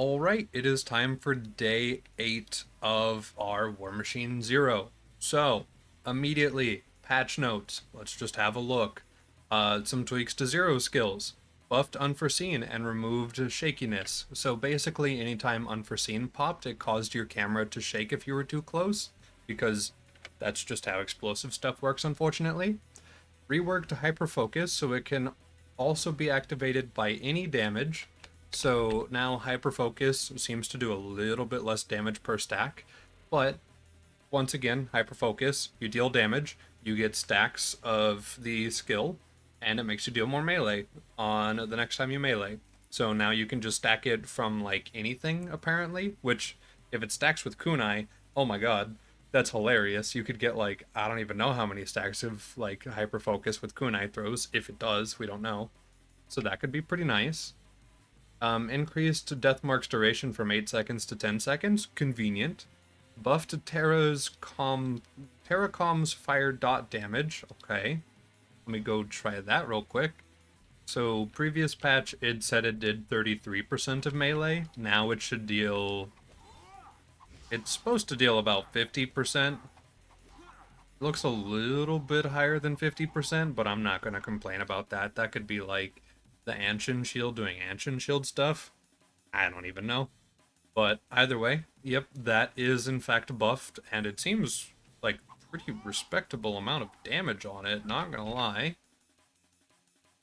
All right, it is time for day 8 of our War Machine Zero. So, immediately, patch notes. Let's just have a look. Some tweaks to Zero skills. Buffed Unforeseen and removed Shakiness. So basically, anytime Unforeseen popped, it caused your camera to shake if you were too close, because that's just how explosive stuff works, unfortunately. Reworked Hyperfocus so it can also be activated by any damage. So now Hyperfocus seems to do a little bit less damage per stack, but once again, Hyperfocus, you deal damage, you get stacks of the skill, and it makes you deal more melee on the next time you melee. So now you can just stack it from like anything apparently, which if it stacks with kunai, oh my god, that's hilarious. You could get like I don't even know how many stacks of like hyper focus with kunai throws. If it does, we don't know. So that could be pretty nice. Increased death marks duration from 8 seconds to 10 seconds, convenient. Buffed Terracom's fire dot damage. Okay, let me go try that real quick. So previous patch it said it did 33% of melee. Now it should deal. It's supposed to deal about 50%. Looks a little bit higher than 50%, but I'm not going to complain about that. That could be like the Anshin Shield doing Anshin Shield stuff. I don't even know. But either way, yep, that is in fact buffed, and it seems like pretty respectable amount of damage on it, not gonna lie.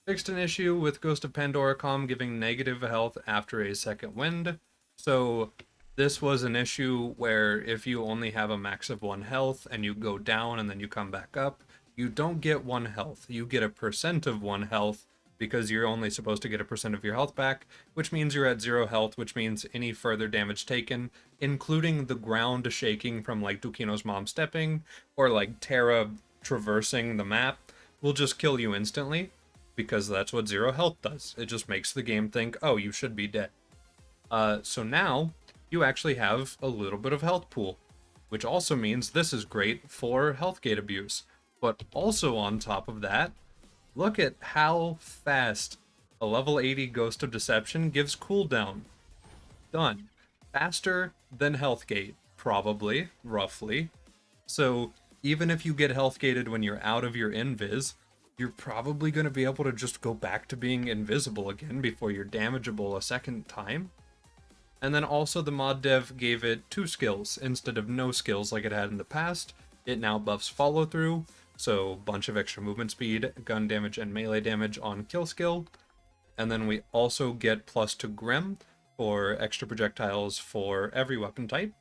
Fixed an issue with Ghost of Pandoricom giving negative health after a second wind. So this was an issue where if you only have a max of 1 health and you go down and then you come back up, you don't get 1 health. You get a percent of 1 health because you're only supposed to get a percent of your health back, which means you're at 0 health, which means any further damage taken, including the ground shaking from like Dukino's mom stepping or like Terra traversing the map, will just kill you instantly because that's what 0 health does. It just makes the game think, oh, you should be dead. So now you actually have a little bit of health pool, which also means this is great for health gate abuse. But also on top of that, look at how fast a level 80 Ghost of Deception gives cooldown. Done. Faster than health gate, probably, roughly. So even if you get health gated when you're out of your invis, you're probably going to be able to just go back to being invisible again before you're damageable a second time. And then also the mod dev gave it 2 skills instead of no skills like it had in the past. It now buffs follow through, so bunch of extra movement speed, gun damage, and melee damage on kill skill. And then we also get plus to Grim for extra projectiles for every weapon type.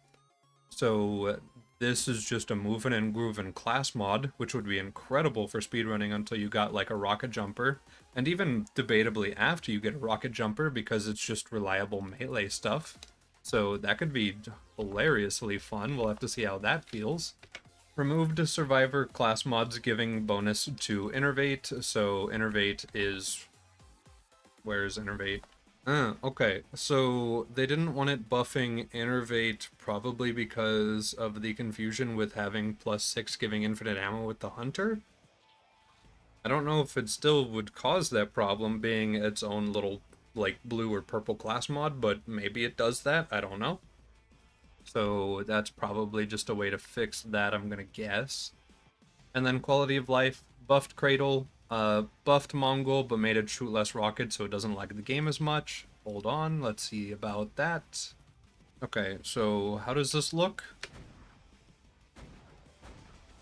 So this is just a moving and grooving class mod, which would be incredible for speedrunning until you got like a rocket jumper, and even debatably after you get a rocket jumper because it's just reliable melee stuff. So that could be hilariously fun. We'll have to see how that feels. Removed survivor class mods giving bonus to Innervate. So Innervate is... Where's Innervate? Okay, so they didn't want it buffing Innervate probably because of the confusion with having +6 giving infinite ammo with the Hunter. I don't know if it still would cause that problem being its own little like blue or purple class mod, but maybe it does that, I don't know. So that's probably just a way to fix that, I'm gonna guess. And then quality of life, buffed Cradle, buffed Mongol, but made it shoot less rockets so it doesn't lag the game as much. Hold on, let's see about that. Okay, so how does this look?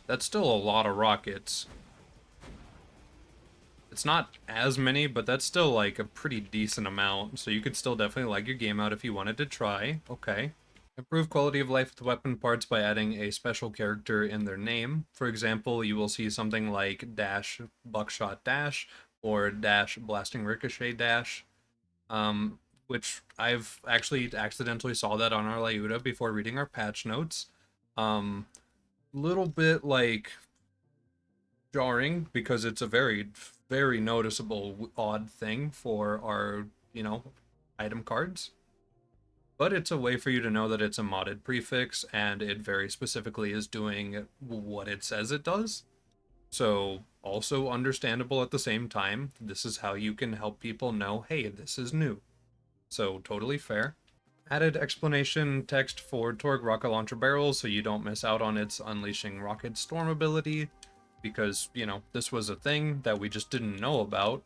That's still a lot of rockets. It's not as many, but that's still like a pretty decent amount, so you could still definitely lag your game out if you wanted to try. Okay. Improve quality of life with weapon parts by adding a special character in their name. For example, you will see something like dash buckshot dash or dash blasting ricochet dash, which I've actually accidentally saw that on our Layuta before reading our patch notes. Little bit like jarring because it's a very, very noticeable odd thing for our, item cards. But it's a way for you to know that it's a modded prefix and it very specifically is doing what it says it does. So, also understandable at the same time. This is how you can help people know, hey, this is new. So, totally fair. Added explanation text for Torgue rocket launcher barrels so you don't miss out on its unleashing rocket storm ability, because, you know, this was a thing that we just didn't know about.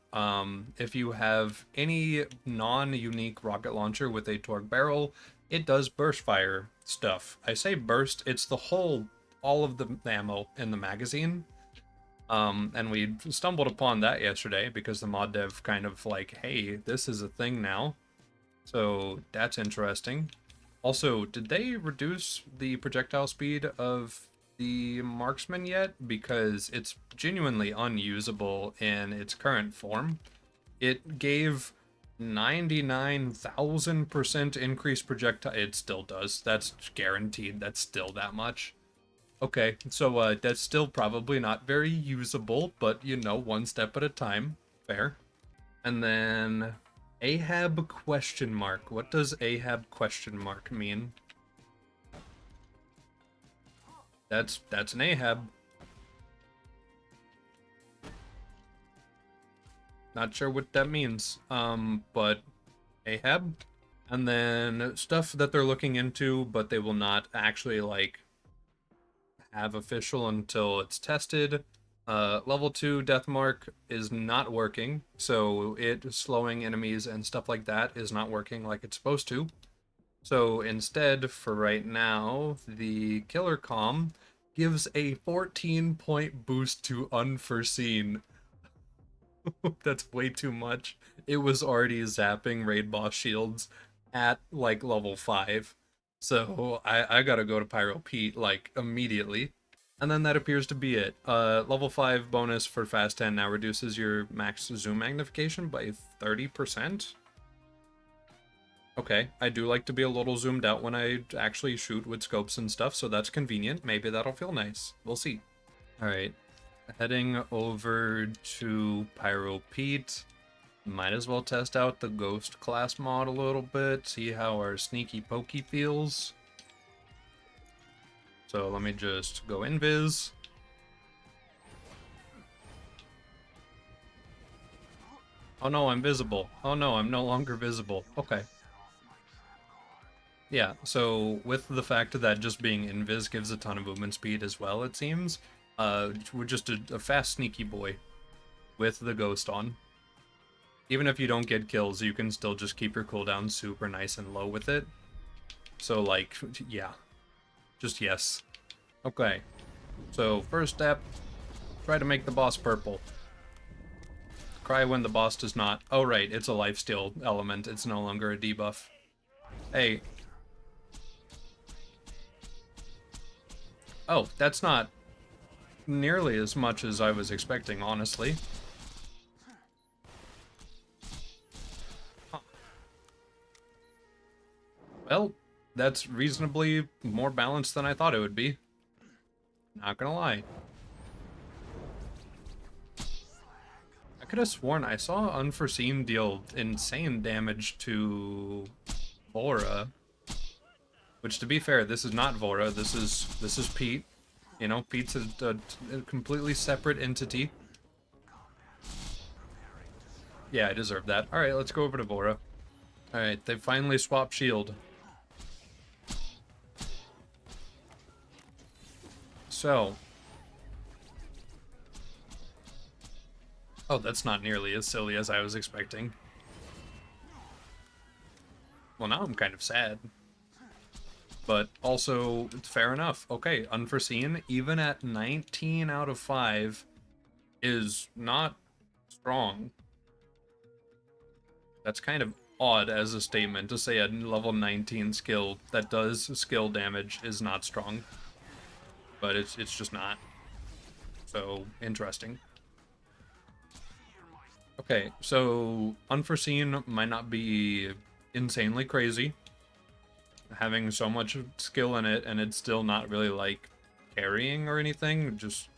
If you have any non-unique rocket launcher with a Torgue barrel, it does burst fire stuff. I say burst, it's the whole, all of the ammo in the magazine. And we stumbled upon that yesterday because the mod dev kind of like, hey, this is a thing now. So that's interesting. Also, did they reduce the projectile speed of the marksman yet? Because it's genuinely unusable in its current form. It gave 99,000% increased projectile. It still does. That's guaranteed. That's still that much. Okay, so that's still probably not very usable, but you know, one step at a time. Fair. And then Ahab question mark. What does Ahab question mark mean? That's an Ahab. Not sure what that means. But Ahab. And then stuff that they're looking into, but they will not actually like have official until it's tested. Level 2 death mark is not working, so it slowing enemies and stuff like that is not working like it's supposed to. So instead, for right now, the killer calm gives a 14-point boost to unforeseen. That's way too much. It was already zapping raid boss shields at like level 5. So I gotta go to Pyro Pete like immediately. And then that appears to be it. Level 5 bonus for Fast 10 now reduces your max zoom magnification by 30%. Okay, I do like to be a little zoomed out when I actually shoot with scopes and stuff, so that's convenient. Maybe that'll feel nice. We'll see. Alright, heading over to Pyro Pete. Might as well test out the Ghost class mod a little bit, see how our sneaky pokey feels. So let me just go invis. Oh no, I'm visible. Oh no, I'm no longer visible. Okay. Yeah, so with the fact that just being invis gives a ton of movement speed as well, it seems, we're just a fast sneaky boy with the ghost on. Even if you don't get kills, you can still just keep your cooldown super nice and low with it. So like, yeah, just yes. Okay, so first step, try to make the boss purple. Cry when the boss does not. Oh right, it's a lifesteal element, it's no longer a debuff. Hey. Oh, that's not nearly as much as I was expecting, honestly. Huh. Well, that's reasonably more balanced than I thought it would be. Not gonna lie. I could have sworn I saw Unforeseen deal insane damage to Vora. Which, to be fair, this is not Vora. This is Pete. You know, Pete's a completely separate entity. Yeah, I deserve that. All right, let's go over to Vora. All right, they finally swapped shield. So, oh, that's not nearly as silly as I was expecting. Well, now I'm kind of sad. But also, it's fair enough. Okay, Unforeseen, even at 19 out of 5, is not strong. That's kind of odd as a statement to say a level 19 skill that does skill damage is not strong. But it's just not. So, interesting. Okay, so Unforeseen might not be insanely crazy, having so much skill in it, and it's still not really like carrying or anything. Just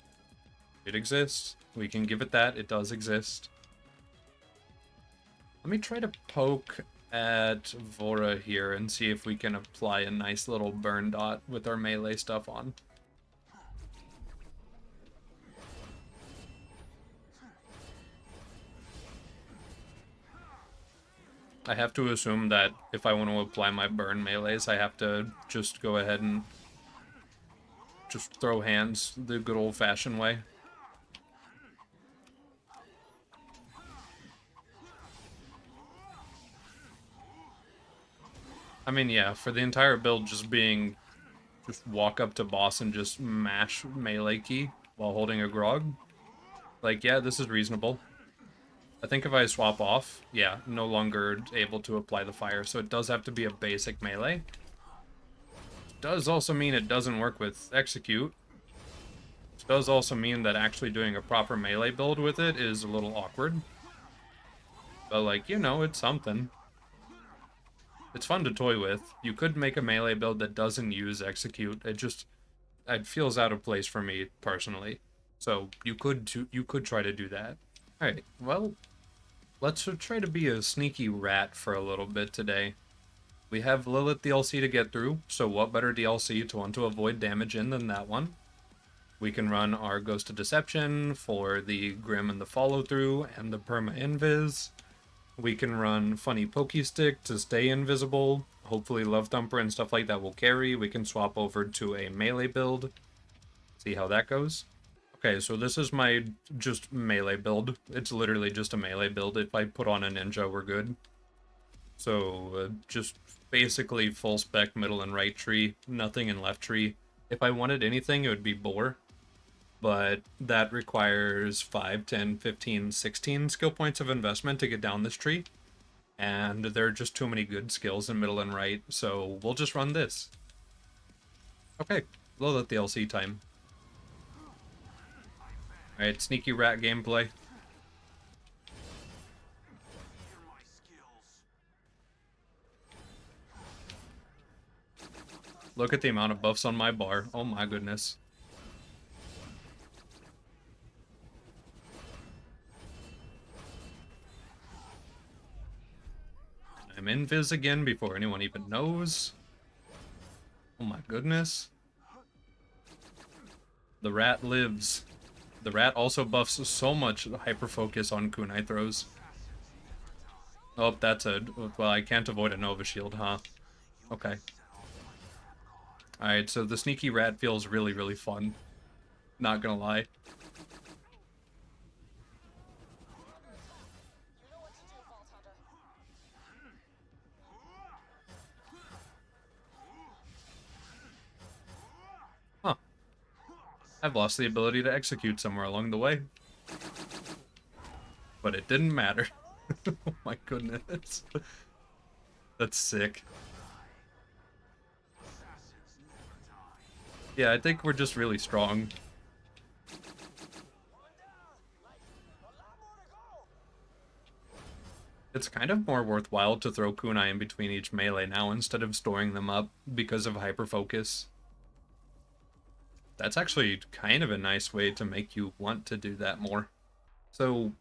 it exists. We can give it that. It does exist. Let me try to poke at Vora here and see if we can apply a nice little burn dot with our melee stuff on. I have to assume that if I want to apply my burn melees, I have to just go ahead and just throw hands the good old-fashioned way. I mean, yeah, for the entire build just being just walk up to boss and just mash melee key while holding a grog. Like, yeah, this is reasonable. I think if I swap off, yeah, no longer able to apply the fire, so it does have to be a basic melee. Does also mean it doesn't work with execute. Which does also mean that actually doing a proper melee build with it is a little awkward. But, like, you know, it's something. It's fun to toy with. You could make a melee build that doesn't use execute. It feels out of place for me personally. So you could try to do that. All right. Well, let's try to be a sneaky rat for a little bit today. We have Lilith DLC to get through, so what better DLC to want to avoid damage in than that one? We can run our Ghost of Deception for the Grim and the follow-through and the perma invis. We can run Funny Pokey Stick to stay invisible. Hopefully Love Thumper and stuff like that will carry. We can swap over to a melee build. See how that goes. Okay, so this is my just melee build. It's literally just a melee build. If I put on a ninja, we're good. So just basically full spec middle and right tree, nothing in left tree. If I wanted anything, it would be boar. But that requires 5, 10, 15, 16 skill points of investment to get down this tree. And there are just too many good skills in middle and right, so we'll just run this. Okay, Lilith DLC time. Alright, sneaky rat gameplay. Look at the amount of buffs on my bar. Oh my goodness. I'm invis again before anyone even knows. Oh my goodness. The rat lives. The rat also buffs so much hyper focus on kunai throws. Oh, that's a... Well, I can't avoid a Nova Shield, huh? Okay. Alright, so the sneaky rat feels really, really fun. Not gonna lie. Huh. I've lost the ability to execute somewhere along the way. But it didn't matter. Oh my goodness. That's sick. Yeah, I think we're just really strong. It's kind of more worthwhile to throw kunai in between each melee now instead of storing them up because of hyper focus. That's actually kind of a nice way to make you want to do that more. So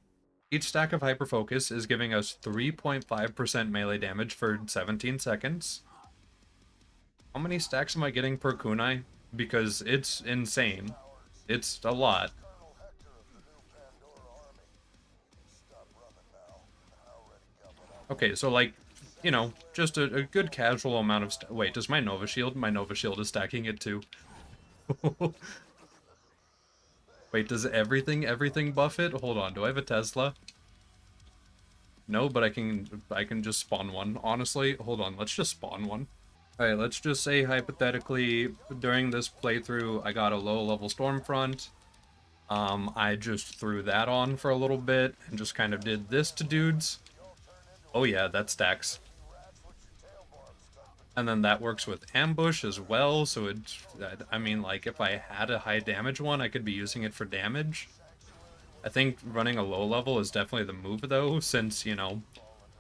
each stack of hyper focus is giving us 3.5% melee damage for 17 seconds. How many stacks am I getting per kunai? Because it's insane. It's a lot. Okay, so like, you know, just a good casual amount of... Wait, does my Nova Shield? My Nova Shield is stacking it too. Wait, does everything buff it? Hold on, do I have a Tesla? No, but I can just spawn one. Honestly, hold on, let's just spawn one. Alright, let's just say hypothetically, during this playthrough, I got a low-level Stormfront. I just threw that on for a little bit, and just kind of did this to dudes. Oh yeah, that stacks. And then that works with ambush as well, so it, I mean, like, if I had a high damage one, I could be using it for damage. I think running a low level is definitely the move, though, since, you know,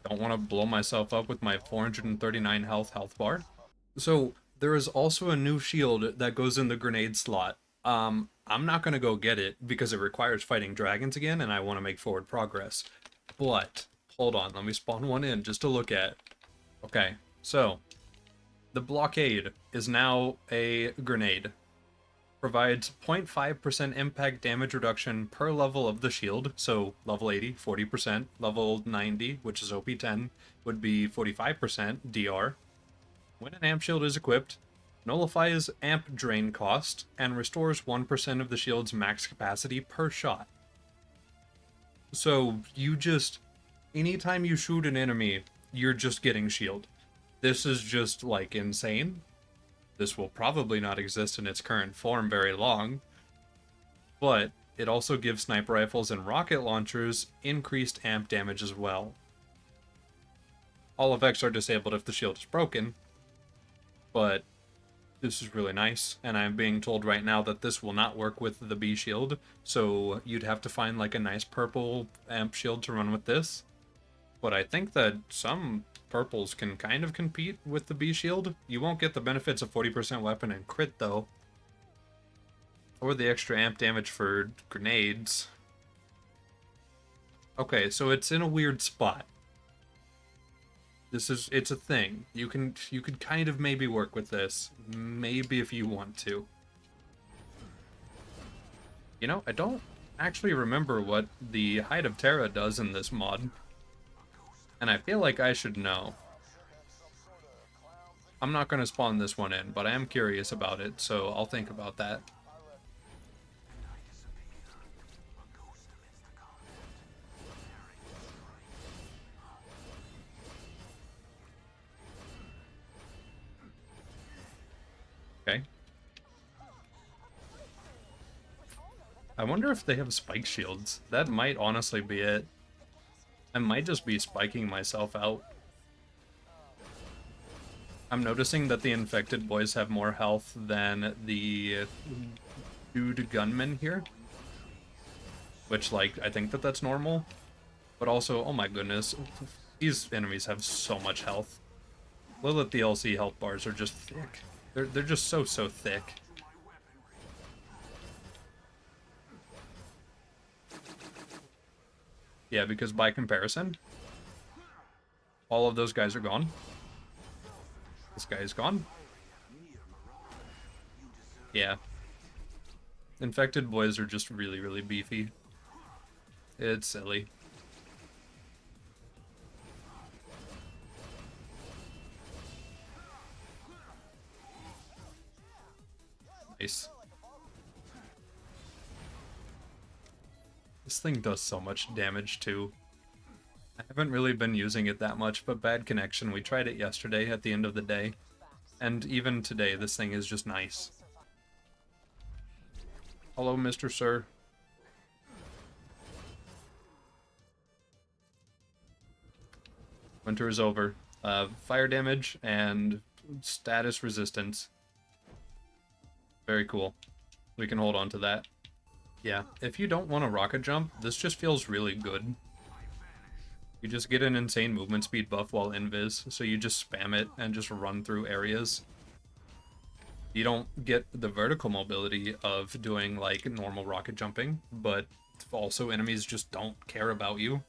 don't want to blow myself up with my 439 health bar. So, there is also a new shield that goes in the grenade slot. I'm not going to go get it, because it requires fighting dragons again, and I want to make forward progress. But, hold on, let me spawn one in just to look at. Okay, so... The blockade is now a grenade. Provides 0.5% impact damage reduction per level of the shield. So level 80, 40%. Level 90, which is OP10, would be 45% DR. When an amp shield is equipped, nullifies amp drain cost and restores 1% of the shield's max capacity per shot. So you just, anytime you shoot an enemy, you're just getting shield. This is just like insane. This will probably not exist in its current form very long, but it also gives sniper rifles and rocket launchers increased amp damage as well. All effects are disabled if the shield is broken, but this is really nice, and I'm being told right now that this will not work with the B shield, so you'd have to find like a nice purple amp shield to run with this. But I think that some purples can kind of compete with the B shield. You won't get the benefits of 40% weapon and crit though, or the extra amp damage for grenades. Okay, so it's in a weird spot. It's a thing. You could kind of maybe work with this, maybe if you want to. You know, I don't actually remember what the Height of Terra does in this mod, and I feel like I should know. I'm not going to spawn this one in, but I am curious about it, so I'll think about that. Okay. I wonder if they have spike shields. That might honestly be it. I might just be spiking myself out. I'm noticing that the infected boys have more health than the dude gunmen here. Which, like, I think that that's normal. But also, oh my goodness, these enemies have so much health. Lilith DLC health bars are just thick. They're just so thick. Yeah, because by comparison, all of those guys are gone. This guy is gone. Yeah. Infected boys are just really beefy. It's silly. Nice. This thing does so much damage too. I haven't really been using it that much, but bad connection. We tried it yesterday at the end of the day. And even today, this thing is just nice. Hello, Mr. Sir. Winter is over. Fire damage and status resistance. Very cool. We can hold on to that. Yeah, if you don't want a rocket jump, this just feels really good. You just get an insane movement speed buff while invis, so you just spam it and just run through areas. You don't get the vertical mobility of doing like normal rocket jumping, but also enemies just don't care about you.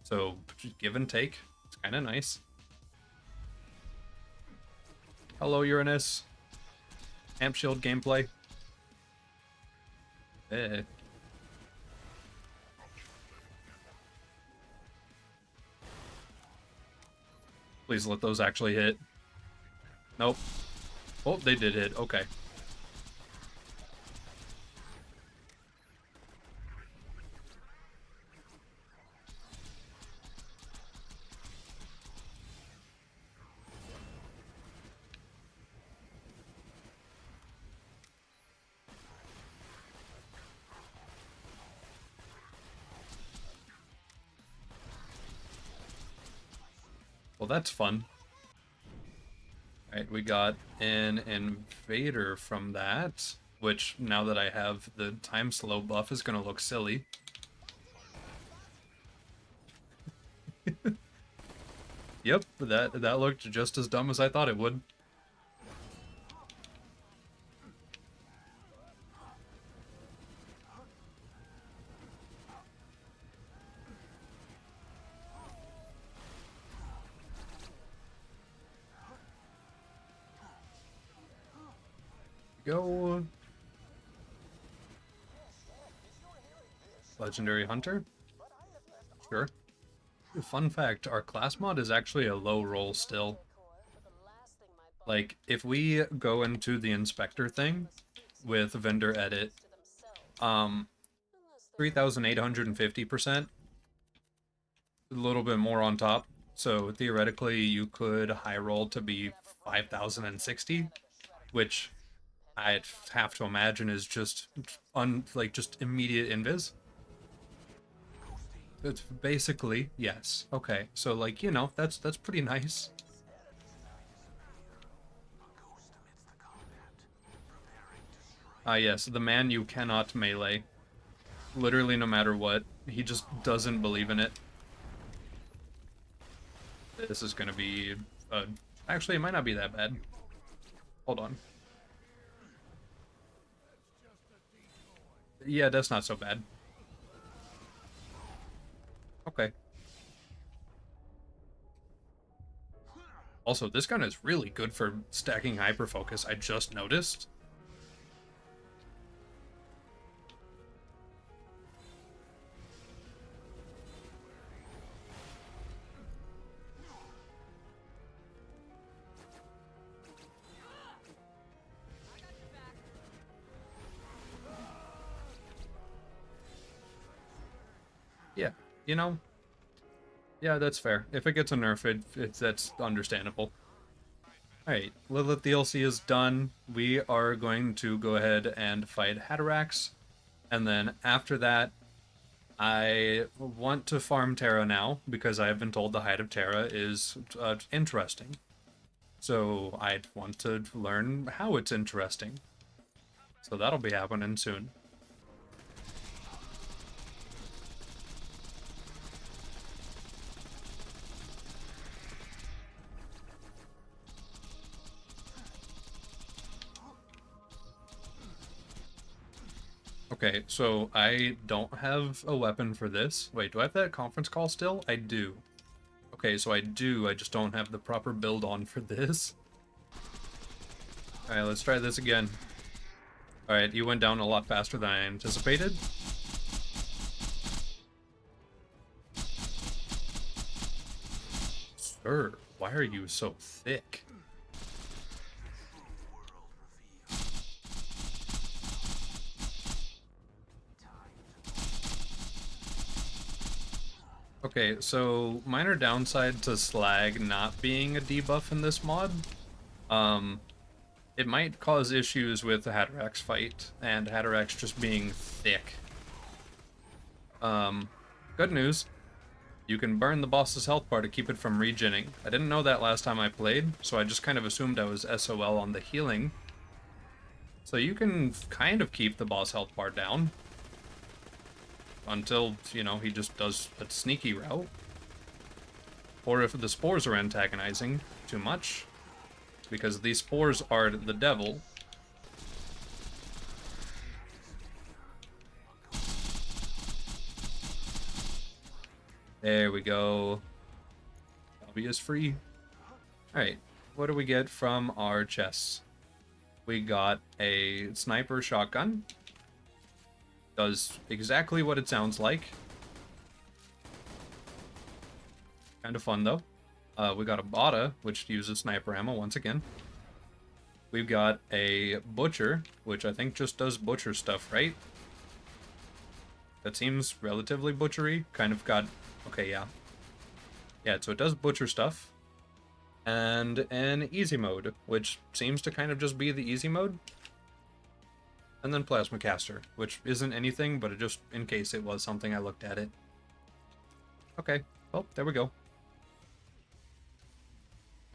So give and take. It's kind of nice. Hello, Uranus. Amp shield gameplay. Please let those actually hit. Nope. Oh, they did hit. Okay. Well, that's fun. Alright, we got an invader from that, which now that I have the time slow buff is going to look silly. Yep, that looked just as dumb as I thought it would. Go. Legendary Hunter? Sure. Fun fact, our class mod is actually a low roll still. Like, if we go into the inspector thing with vendor edit, 3,850%, a little bit more on top. So theoretically, you could high roll to be 5,060, which I'd have to imagine is just just immediate invis. It's basically yes. Okay, so like that's pretty nice. Ah yes, the man you cannot melee. Literally, no matter what, he just doesn't believe in it. This is gonna be, actually, it might not be that bad. Hold on. Yeah, that's not so bad. Okay. Also, this gun is really good for stacking hyperfocus, I just noticed. Yeah, you know, yeah, that's fair. If it gets a nerf, that's understandable. Alright, Lilith DLC is done. We are going to go ahead and fight Hatterax. And then after that, I want to farm Terra now, because I have been told the Height of Terra is interesting. So I'd want to learn how it's interesting. So that'll be happening soon. Okay, so I don't have a weapon for this. Wait, do I have that conference call still? I do. Okay, so I do, I just don't have the proper build on for this. Alright, let's try this again. Alright, you went down a lot faster than I anticipated. Sir, why are you so thick? Okay, so minor downside to Slag not being a debuff in this mod. It might cause issues with the Hatterax fight, and Hatterax just being thick. Good news. You can burn the boss's health bar to keep it from regenning. I didn't know that last time I played, so I just kind of assumed I was SOL on the healing. So you can kind of keep the boss health bar down. Until, he just does a sneaky route. Or if the spores are antagonizing too much. Because these spores are the devil. There we go. Lobby is free. Alright, what do we get from our chests? We got a sniper shotgun. Does exactly what it sounds like. Kind of fun, though. We got a Bada, which uses sniper ammo once again. We've got a Butcher, which I think just does Butcher stuff, right? That seems relatively butchery. Kind of got... Okay, yeah. Yeah, so it does Butcher stuff. And an easy mode, which seems to kind of just be the easy mode. And then Plasma Caster, which isn't anything, but it just in case it was something I looked at it. Okay, well, there we go.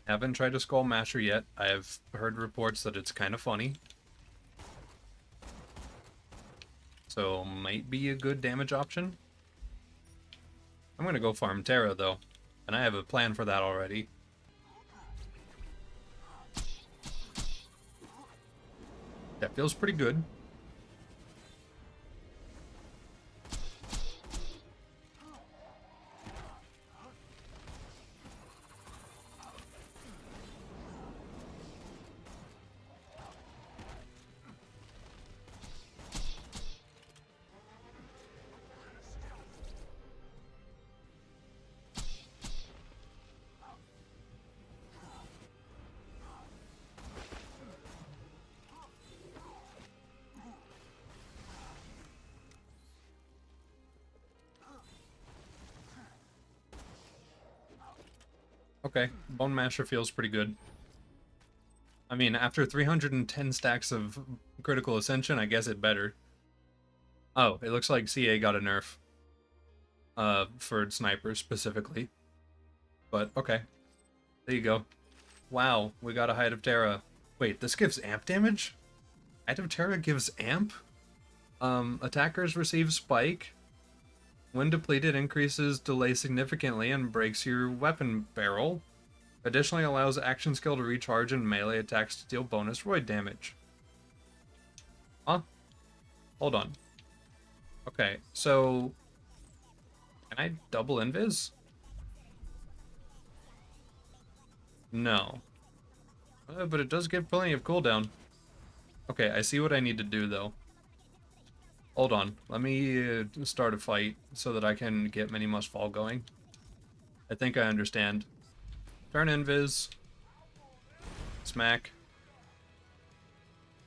Haven't tried a Skull Masher yet. I've heard reports that it's kind of funny. So, might be a good damage option. I'm gonna go farm Terra, though. And I have a plan for that already. That feels pretty good. Okay, Bone Masher feels pretty good. I mean, after 310 stacks of Critical Ascension, I guess it better. Oh, it looks like CA got a nerf. For snipers specifically. But, okay. There you go. Wow, we got a Height of Terra. Wait, this gives amp damage? Height of Terra gives amp? Attackers receive spike. When depleted, increases delay significantly and breaks your weapon barrel. Additionally, allows action skill to recharge and melee attacks to deal bonus roid damage. Huh? Hold on. Okay, so... Can I double invis? No. But it does give plenty of cooldown. Okay, I see what I need to do, though. Hold on. Let me start a fight so that I can get Many Must Fall going. I think I understand. Turn invis. Smack.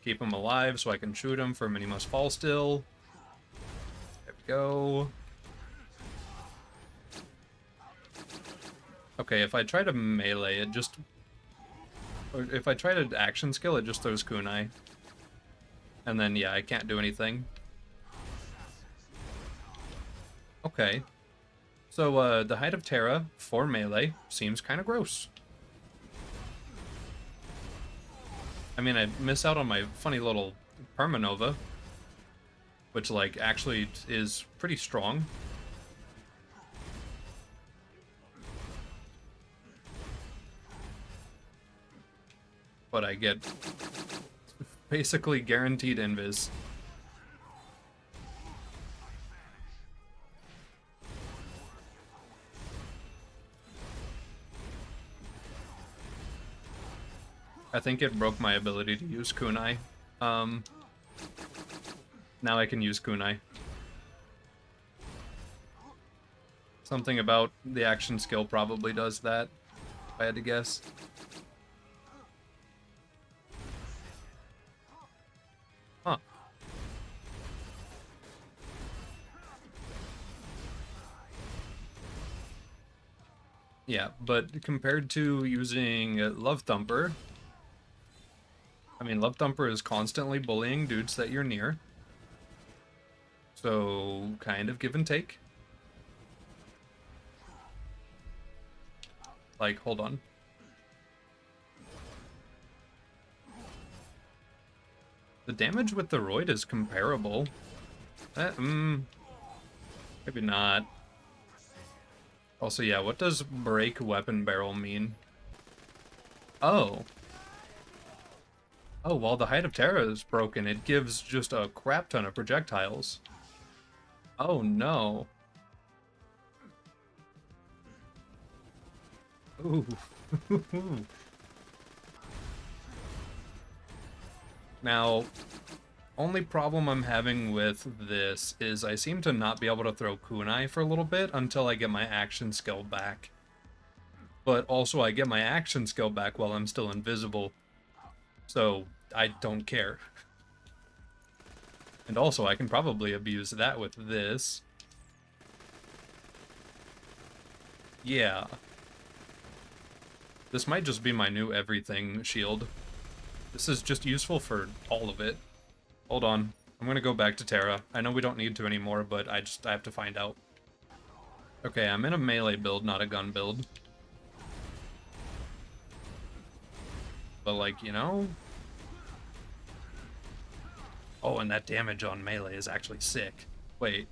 Keep him alive so I can shoot him for Many Must Fall still. There we go. Okay, if I try to melee, it just... Or if I try to action skill, it just throws kunai. And then, yeah, I can't do anything. Okay. So, the Height of Terra for melee seems kind of gross. I mean, I miss out on my funny little Permanova, which, like, actually is pretty strong. But I get basically guaranteed invis. I think it broke my ability to use kunai. Now I can use kunai. Something about the action skill probably does that, if I had to guess. Huh. Yeah, but compared to using Love Thumper, I mean, Love Thumper is constantly bullying dudes that you're near. So, kind of give and take. Like, hold on. The damage with the Roid is comparable. Maybe not. Also, yeah, what does break weapon barrel mean? Oh. Oh, while the Height of Terra is broken, it gives just a crap ton of projectiles. Oh, no. Ooh. Now, only problem I'm having with this is I seem to not be able to throw kunai for a little bit until I get my action skill back. But also I get my action skill back while I'm still invisible. So, I don't care. And also, I can probably abuse that with this. Yeah. This might just be my new everything shield. This is just useful for all of it. Hold on. I'm gonna go back to Terra. I know we don't need to anymore, but I have to find out. Okay, I'm in a melee build, not a gun build. But, like, you know... Oh, and that damage on melee is actually sick. Wait.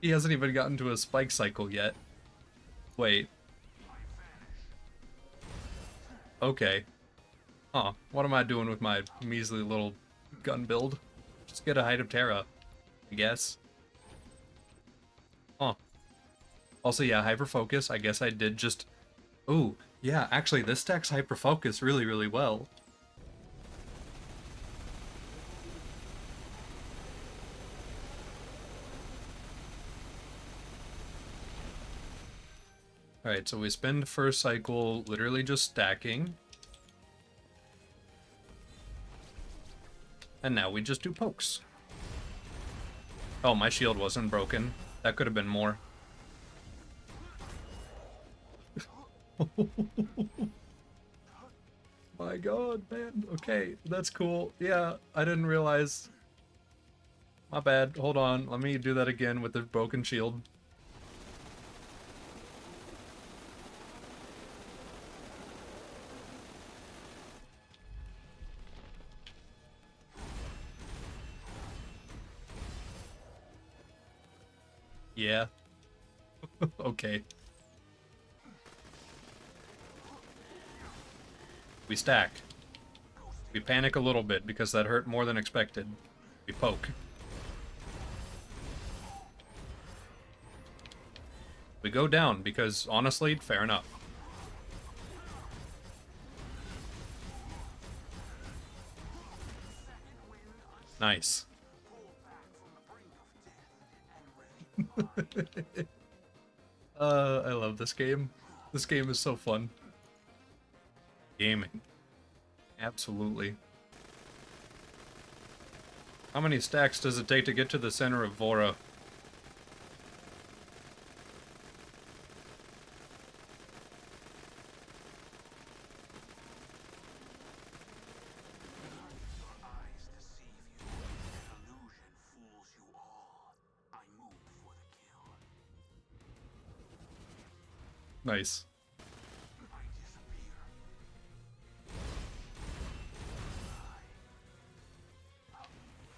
He hasn't even gotten to a spike cycle yet. Wait. Okay. Huh. What am I doing with my measly little gun build? Just get a Height of Terra, I guess. Huh. Also, yeah, Hyper Focus. I guess I did just... Ooh, yeah, actually, this stacks Hyper Focus really, really well. Alright, so we spend first cycle literally just stacking. And now we just do pokes. Oh, my shield wasn't broken. That could have been more. My god, man. Okay, that's cool. Yeah, I didn't realize. My bad. Hold on. Let me do that again with the broken shield. Yeah. Okay. We stack. We panic a little bit because that hurt more than expected. We poke. We go down because, honestly, fair enough. Nice. I love this game. This game is so fun. Gaming. Absolutely. How many stacks does it take to get to the center of Vora? Nice.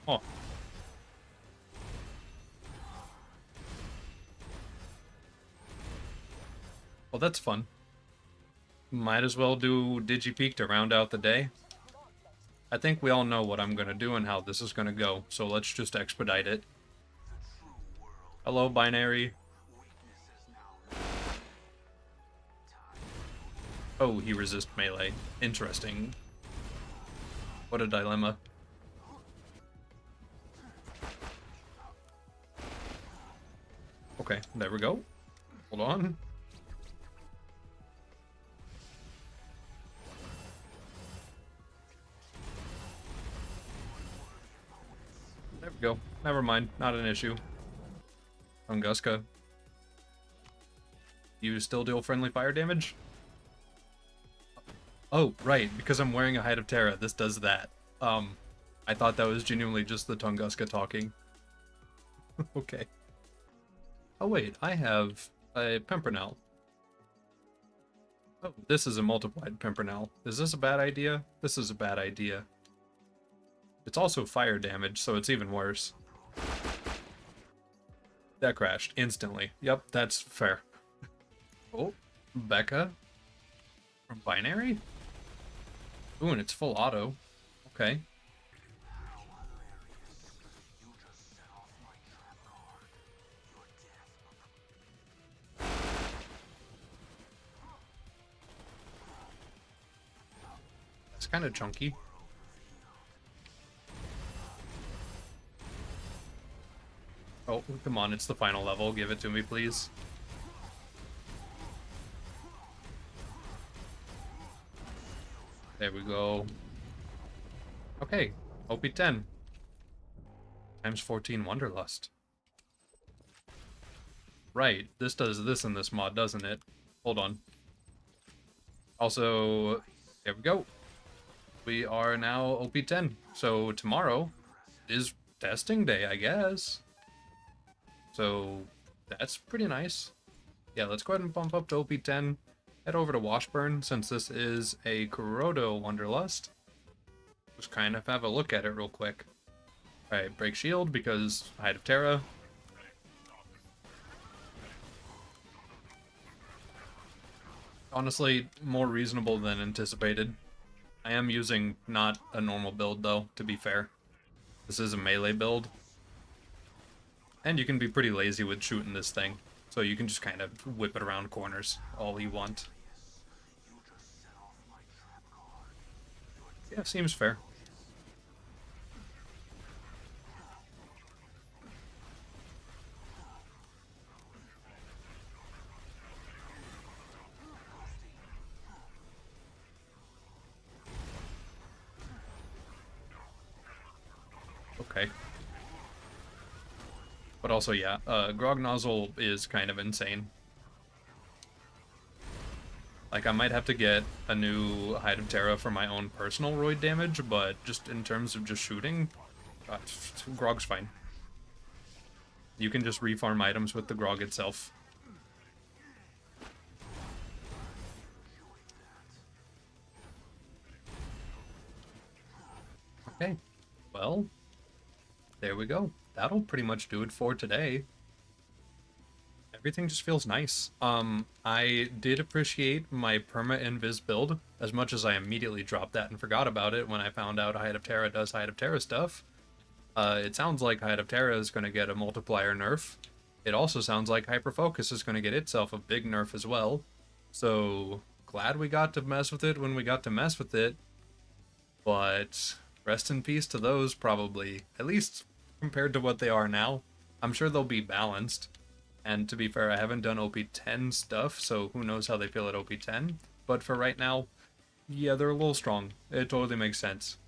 Oh. Well, that's fun. Might as well do Digipeak to round out the day. I think we all know what I'm gonna do and how this is gonna go, so let's just expedite it. Hello, Binary. Oh, he resists melee. Interesting. What a dilemma. Okay, there we go. Hold on. There we go. Never mind. Not an issue. Tunguska. You still deal friendly fire damage? Oh, right. Because I'm wearing a Hide of Terra, this does that. I thought that was genuinely just the Tunguska talking. Okay. Oh wait, I have a Pimpernel. Oh, this is a multiplied Pimpernel. Is this a bad idea? This is a bad idea. It's also fire damage, so it's even worse. That crashed instantly. Yep, that's fair. Oh, Becca from Binary? Ooh, and it's full auto. Okay. It's kind of chunky. Oh, come on, it's the final level. Give it to me, please. There we go. Okay, OP10. Times 14 Wanderlust. Right, this does this in this mod, doesn't it? Hold on. Also, there we go. We are now OP10. So tomorrow is testing day, I guess. So that's pretty nice. Yeah, let's go ahead and bump up to OP10. Head over to Washburn, since this is a Kurodo Wanderlust. Just kind of have a look at it real quick. Alright, break shield because Hide of Terra. Honestly, more reasonable than anticipated. I am using not a normal build though, to be fair. This is a melee build. And you can be pretty lazy with shooting this thing. So you can just kind of whip it around corners all you want. Yeah, seems fair. Okay. But also, yeah, Grog Nozzle is kind of insane. Like, I might have to get a new Hide of Terra for my own personal roid damage, but just in terms of just shooting, Grog's fine. You can just refarm items with the Grog itself. Okay, well, there we go. That'll pretty much do it for today. Everything just feels nice. I did appreciate my perma-invis build, as much as I immediately dropped that and forgot about it when I found out Hide of Terra does Hide of Terra stuff. It sounds like Hide of Terra is going to get a multiplier nerf. It also sounds like Hyperfocus is going to get itself a big nerf as well. So, glad we got to mess with it when we got to mess with it. But, rest in peace to those, probably. At least, compared to what they are now. I'm sure they'll be balanced. And to be fair, I haven't done OP10 stuff, so who knows how they feel at OP10. But for right now, yeah, they're a little strong. It totally makes sense.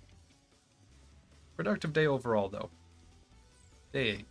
Productive day overall, though. Day 8.